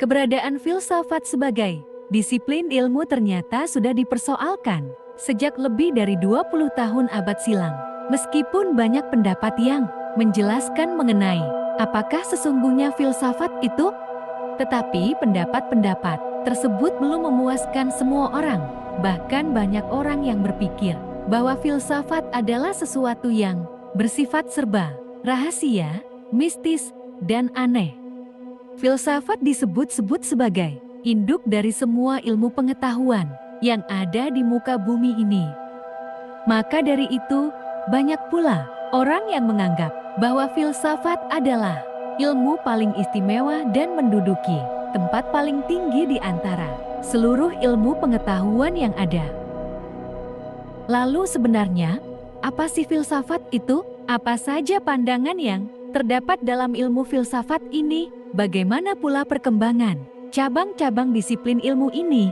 Keberadaan filsafat sebagai disiplin ilmu ternyata sudah dipersoalkan sejak lebih dari 20 tahun abad silam. Meskipun banyak pendapat yang menjelaskan mengenai apakah sesungguhnya filsafat itu, tetapi pendapat-pendapat tersebut belum memuaskan semua orang. Bahkan banyak orang yang berpikir bahwa filsafat adalah sesuatu yang bersifat serba rahasia, mistis, dan aneh. Filsafat disebut-sebut sebagai induk dari semua ilmu pengetahuan yang ada di muka bumi ini. Maka dari itu, banyak pula orang yang menganggap bahwa filsafat adalah ilmu paling istimewa dan menduduki tempat paling tinggi di antara seluruh ilmu pengetahuan yang ada. Lalu sebenarnya, apa sih filsafat itu? Apa saja pandangan yang terdapat dalam ilmu filsafat ini? Bagaimana pula perkembangan cabang-cabang disiplin ilmu ini?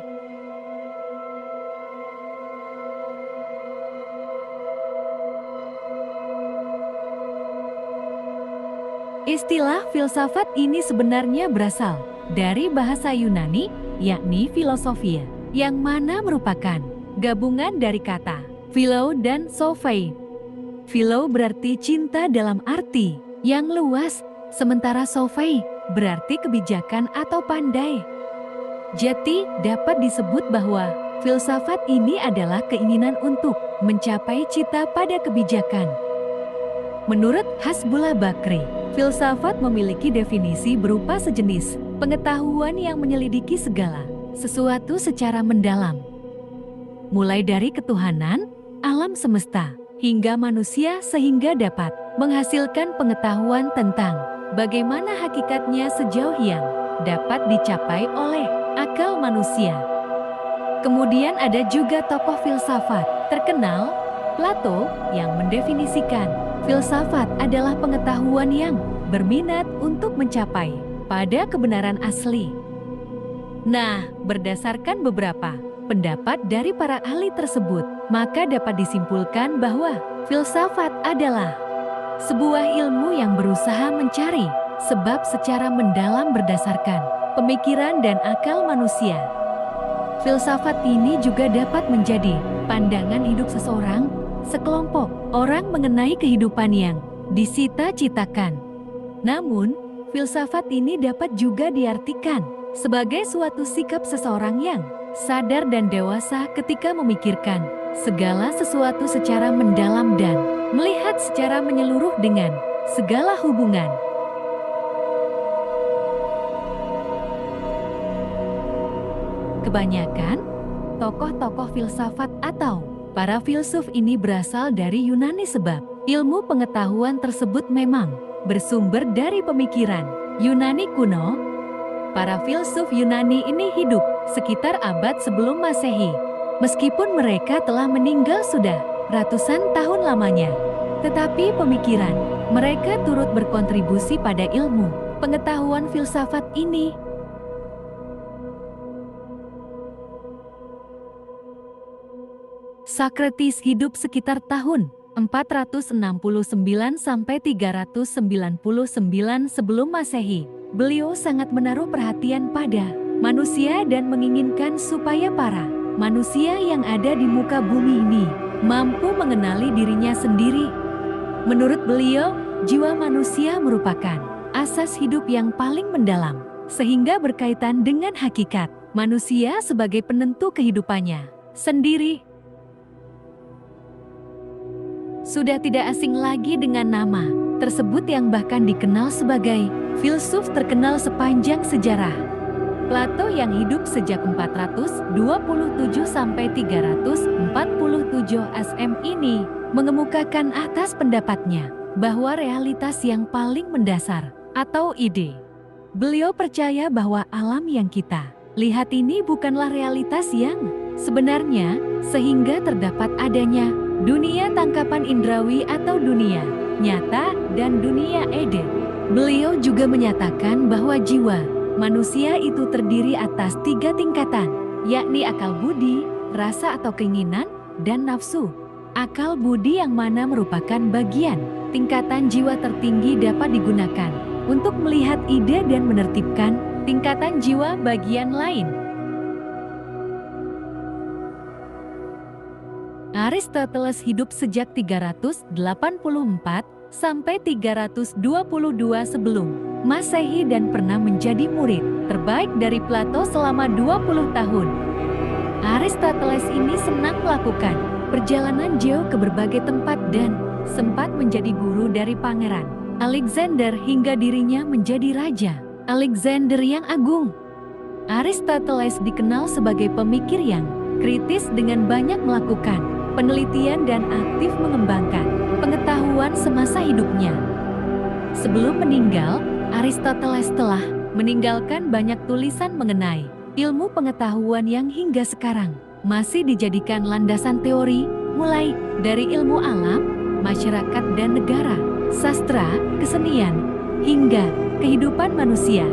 Istilah filsafat ini sebenarnya berasal dari bahasa Yunani, yakni filosofia, yang mana merupakan gabungan dari kata philo dan sophie. Philo berarti cinta dalam arti yang luas, sementara sophie berarti kebijakan atau pandai. Jadi, dapat disebut bahwa filsafat ini adalah keinginan untuk mencapai cita pada kebijakan. Menurut Hasbullah Bakri, filsafat memiliki definisi berupa sejenis pengetahuan yang menyelidiki segala sesuatu secara mendalam. Mulai dari ketuhanan, alam semesta, hingga manusia sehingga dapat menghasilkan pengetahuan tentang bagaimana hakikatnya sejauh yang dapat dicapai oleh akal manusia. Kemudian ada juga tokoh filsafat terkenal, Plato, yang mendefinisikan filsafat adalah pengetahuan yang berminat untuk mencapai pada kebenaran asli. Nah, berdasarkan beberapa pendapat dari para ahli tersebut, maka dapat disimpulkan bahwa filsafat adalah sebuah ilmu yang berusaha mencari sebab secara mendalam berdasarkan pemikiran dan akal manusia. Filsafat ini juga dapat menjadi pandangan hidup seseorang, sekelompok orang mengenai kehidupan yang disita-citakan. Namun, filsafat ini dapat juga diartikan sebagai suatu sikap seseorang yang sadar dan dewasa ketika memikirkan segala sesuatu secara mendalam dan melihat secara menyeluruh dengan segala hubungan. Kebanyakan tokoh-tokoh filsafat atau para filsuf ini berasal dari Yunani sebab ilmu pengetahuan tersebut memang bersumber dari pemikiran Yunani kuno. Para filsuf Yunani ini hidup sekitar abad sebelum Masehi. Meskipun mereka telah meninggal sudah ratusan tahun lamanya, tetapi pemikiran mereka turut berkontribusi pada ilmu pengetahuan filsafat ini. Socrates hidup sekitar tahun 469 sampai 399 sebelum Masehi. Beliau sangat menaruh perhatian pada manusia dan menginginkan supaya para manusia yang ada di muka bumi ini mampu mengenali dirinya sendiri. Menurut beliau, jiwa manusia merupakan asas hidup yang paling mendalam, sehingga berkaitan dengan hakikat manusia sebagai penentu kehidupannya sendiri. Sudah tidak asing lagi dengan nama tersebut yang bahkan dikenal sebagai filsuf terkenal sepanjang sejarah. Plato yang hidup sejak 427 sampai 347 SM ini mengemukakan atas pendapatnya bahwa realitas yang paling mendasar atau ide. Beliau percaya bahwa alam yang kita lihat ini bukanlah realitas yang sebenarnya, sehingga terdapat adanya dunia tangkapan indrawi atau dunia nyata dan dunia ide. Beliau juga menyatakan bahwa jiwa manusia itu terdiri atas 3 tingkatan, yakni akal budi, rasa atau keinginan, dan nafsu. Akal budi yang mana merupakan bagian tingkatan jiwa tertinggi dapat digunakan untuk melihat ide dan menertibkan Tingkatan jiwa bagian lain. Aristoteles hidup sejak 384 sampai 322 sebelum Masehi dan pernah menjadi murid terbaik dari Plato selama 20 tahun. Aristoteles ini senang melakukan perjalanan jauh ke berbagai tempat dan sempat menjadi guru dari Pangeran Alexander hingga dirinya menjadi Raja Alexander yang agung. Aristoteles dikenal sebagai pemikir yang kritis dengan banyak melakukan penelitian dan aktif mengembangkan pengetahuan semasa hidupnya. Sebelum meninggal, Aristoteles telah meninggalkan banyak tulisan mengenai ilmu pengetahuan yang hingga sekarang masih dijadikan landasan teori, mulai dari ilmu alam, masyarakat dan negara, sastra, kesenian, hingga kehidupan manusia.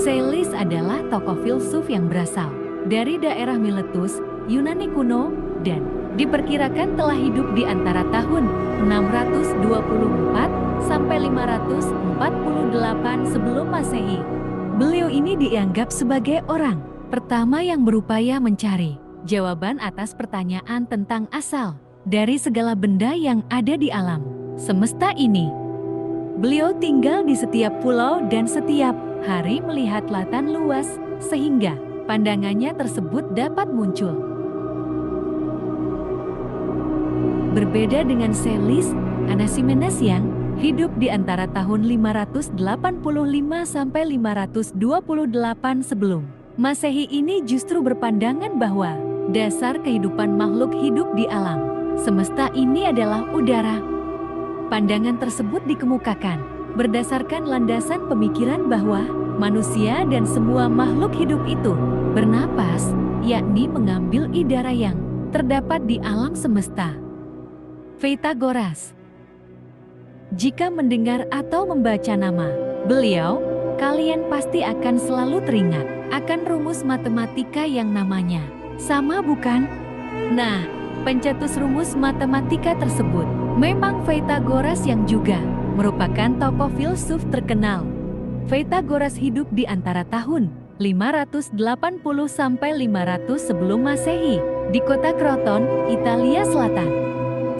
Thales adalah tokoh filsuf yang berasal dari daerah Miletus, Yunani kuno, dan diperkirakan telah hidup di antara tahun 624 sampai 548 sebelum Masehi. Beliau ini dianggap sebagai orang pertama yang berupaya mencari jawaban atas pertanyaan tentang asal dari segala benda yang ada di alam semesta ini. Beliau tinggal di setiap pulau dan setiap hari melihat lautan luas sehingga pandangannya tersebut dapat muncul. Berbeda dengan Thales, Anaximenes yang hidup di antara tahun 585 sampai 528 sebelum Masehi ini justru berpandangan bahwa dasar kehidupan makhluk hidup di alam semesta ini adalah udara. Pandangan tersebut dikemukakan berdasarkan landasan pemikiran bahwa manusia dan semua makhluk hidup itu bernapas, yakni mengambil udara yang terdapat di alam semesta. Pythagoras. Jika mendengar atau membaca nama beliau, kalian pasti akan selalu teringat akan rumus matematika yang namanya sama, bukan? Nah, pencetus rumus matematika tersebut memang Pythagoras yang juga merupakan tokoh filsuf terkenal. Pythagoras hidup di antara tahun 580 sampai 500 sebelum Masehi di kota Kroton, Italia Selatan.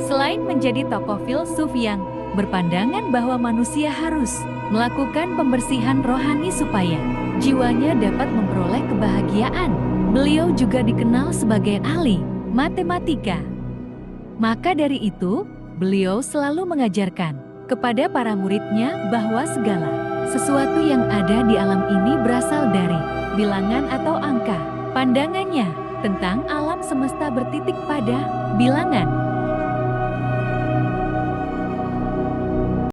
Selain menjadi tokoh filsuf yang berpandangan bahwa manusia harus melakukan pembersihan rohani supaya jiwanya dapat memperoleh kebahagiaan, beliau juga dikenal sebagai ahli matematika. Maka dari itu, beliau selalu mengajarkan kepada para muridnya bahwa segala sesuatu yang ada di alam ini berasal dari bilangan atau angka. Pandangannya tentang alam semesta bertitik pada bilangan.